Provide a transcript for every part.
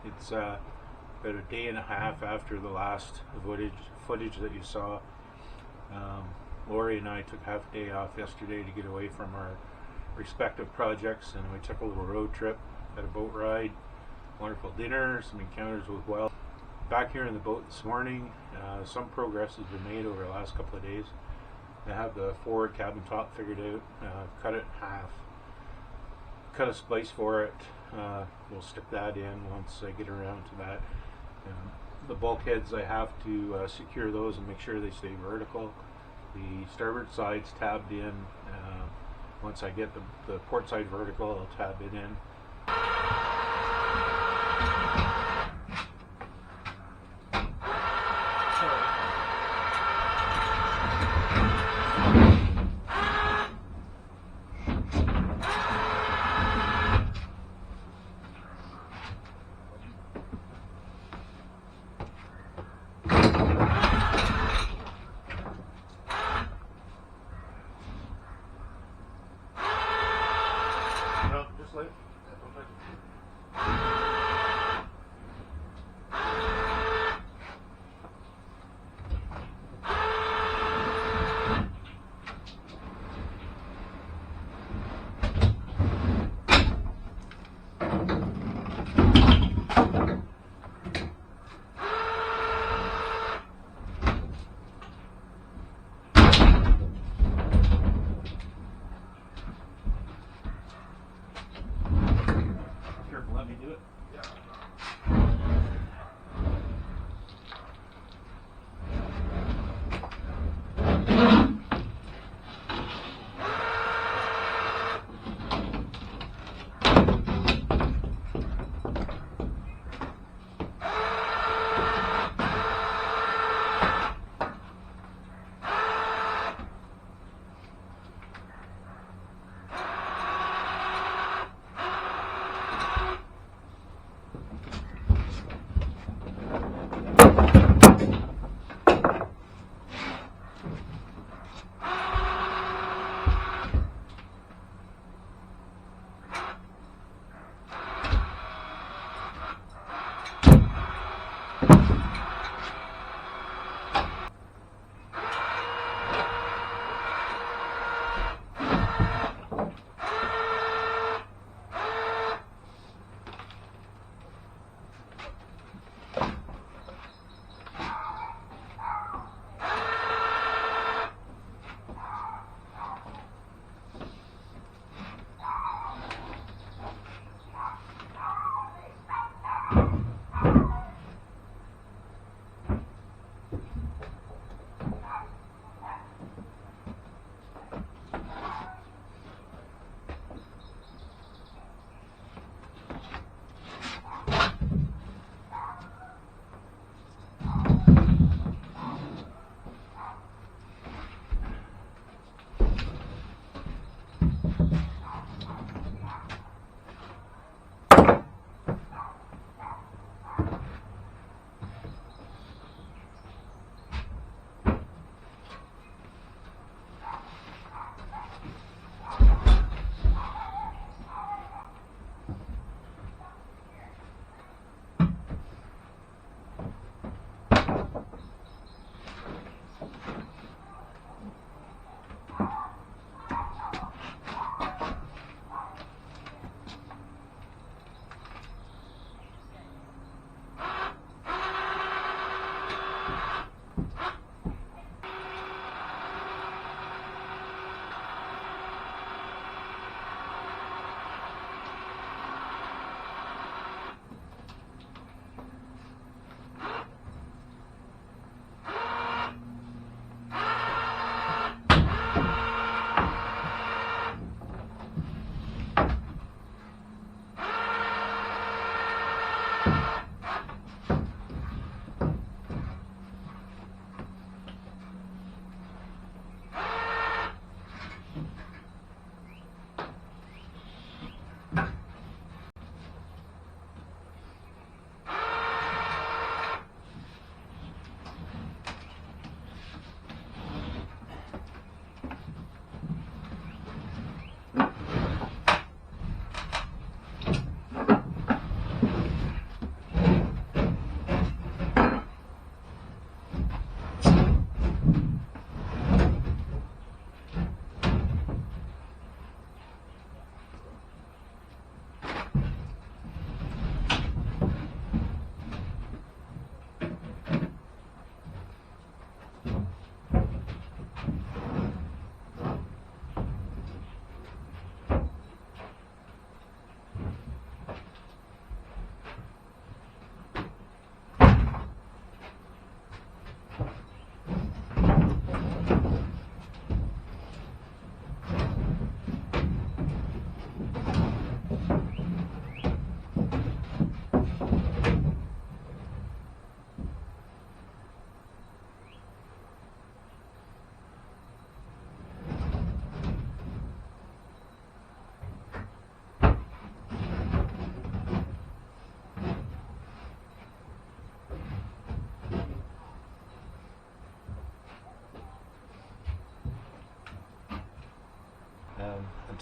It's about a day and a half after the last footage that you saw. Lori and I took half a day off yesterday to get away from our respective projects, and we took a little road trip, had a boat ride, wonderful dinner, some encounters with wild. Back here in the boat this morning, some progress has been made over the last couple of days. I have the forward cabin top figured out, cut it in half, cut a splice for it. We'll stick that in once I get around to that. The bulkheads, I have to secure those and make sure they stay vertical. The starboard side's tabbed in. Once I get the port side vertical, I'll tab it in. No, just like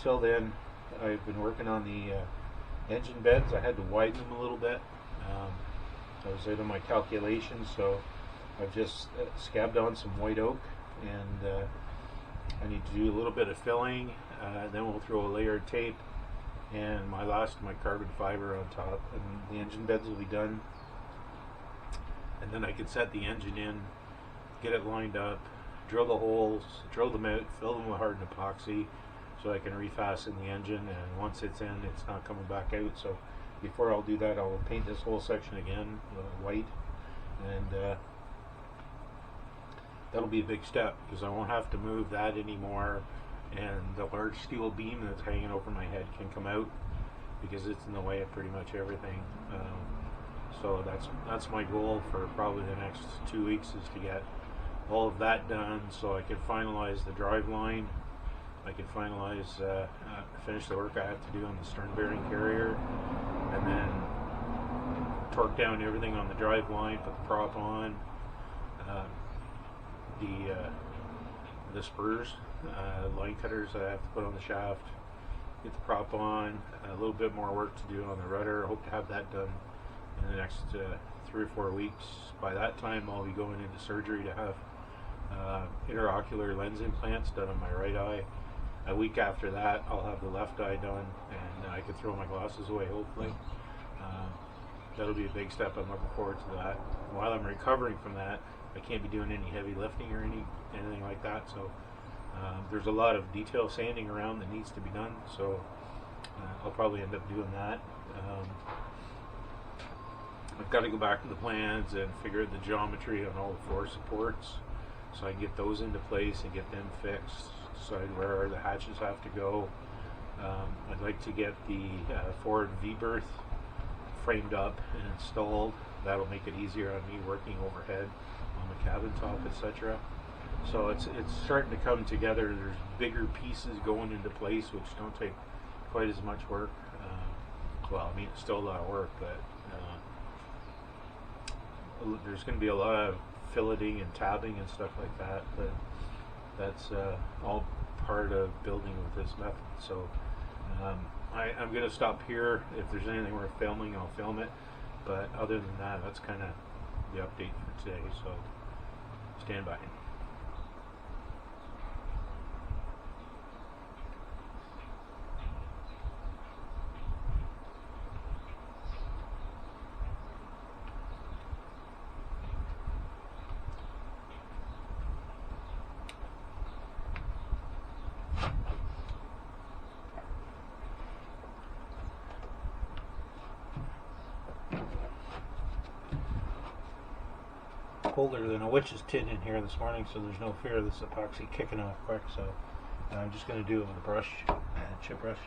until then, I've been working on the engine beds. I had to widen them a little bit. I was out of my calculations, so I've just scabbed on some white oak, and I need to do a little bit of filling. Then we'll throw a layer of tape and my carbon fiber on top, and the engine beds will be done. And then I can set the engine in, get it lined up, drill the holes, drill them out, fill them with hardened epoxy, so I can refasten the engine. And once it's in, it's not coming back out. So before I'll do that, I'll paint this whole section again white, and that'll be a big step because I won't have to move that anymore, and the large steel beam that's hanging over my head can come out because it's in the way of pretty much everything. So that's my goal for probably the next 2 weeks, is to get all of that done so I can finalize the drive line. I can finish the work I have to do on the stern bearing carrier, and then torque down everything on the drive line, put the prop on, the spurs, line cutters I have to put on the shaft, get the prop on, a little bit more work to do on the rudder. I hope to have that done in the next 3 or 4 weeks. By that time I'll be going into surgery to have interocular lens implants done on my right eye. A week after that I'll have the left eye done, and I can throw my glasses away, hopefully. That'll be a big step. I'm looking forward to that. While I'm recovering from that, I can't be doing any heavy lifting or anything like that, so there's a lot of detail sanding around that needs to be done, so I'll probably end up doing that. I've got to go back to the plans and figure out the geometry on all the floor supports so I can get those into place and get them fixed, decide where the hatches have to go. I'd like to get the forward V-berth framed up and installed. That'll make it easier on me working overhead on the cabin top, etc. So it's starting to come together. There's bigger pieces going into place which don't take quite as much work. Well, I mean, it's still a lot of work, but there's going to be a lot of filleting and tabbing and stuff like that, but that's all part of building with this method. So I'm going to stop here. If there's anything worth filming, I'll film it, but other than that, that's kind of the update for today, so stand by. Colder than a witch's tit in here this morning, so there's no fear of this epoxy kicking off quick, so I'm just going to do it with a brush, chip brush.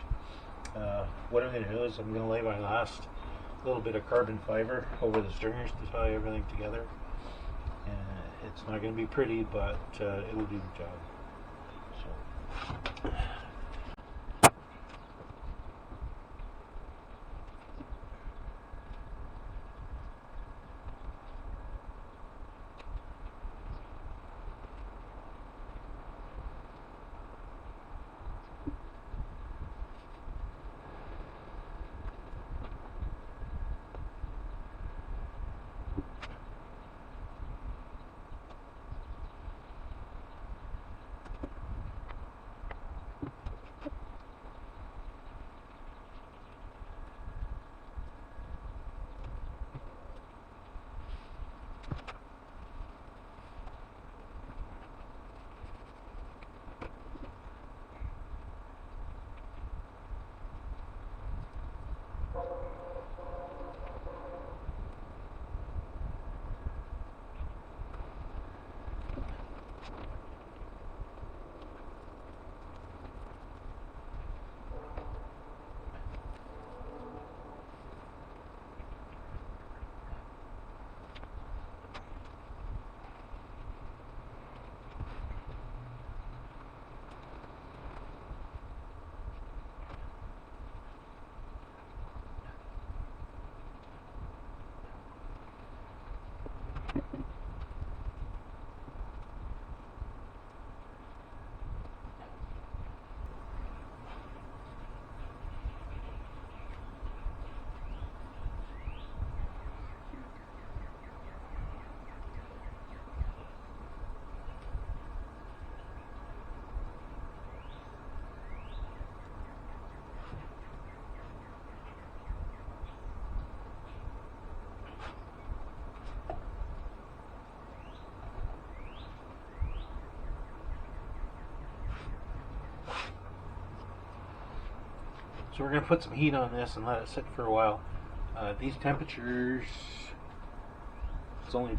What I'm going to do is I'm going to lay my last little bit of carbon fiber over the stringers to tie everything together. It's not going to be pretty, but it'll do the job. So. So we're going to put some heat on this and let it sit for a while. These temperatures, it's only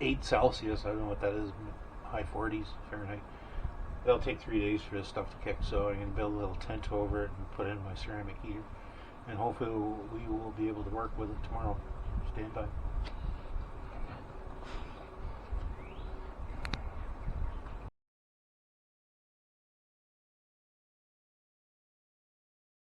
8 Celsius, I don't know what that is, high 40s Fahrenheit. It'll take 3 days for this stuff to kick, so I'm going to build a little tent over it and put in my ceramic heater. And hopefully we will be able to work with it tomorrow. Stand by.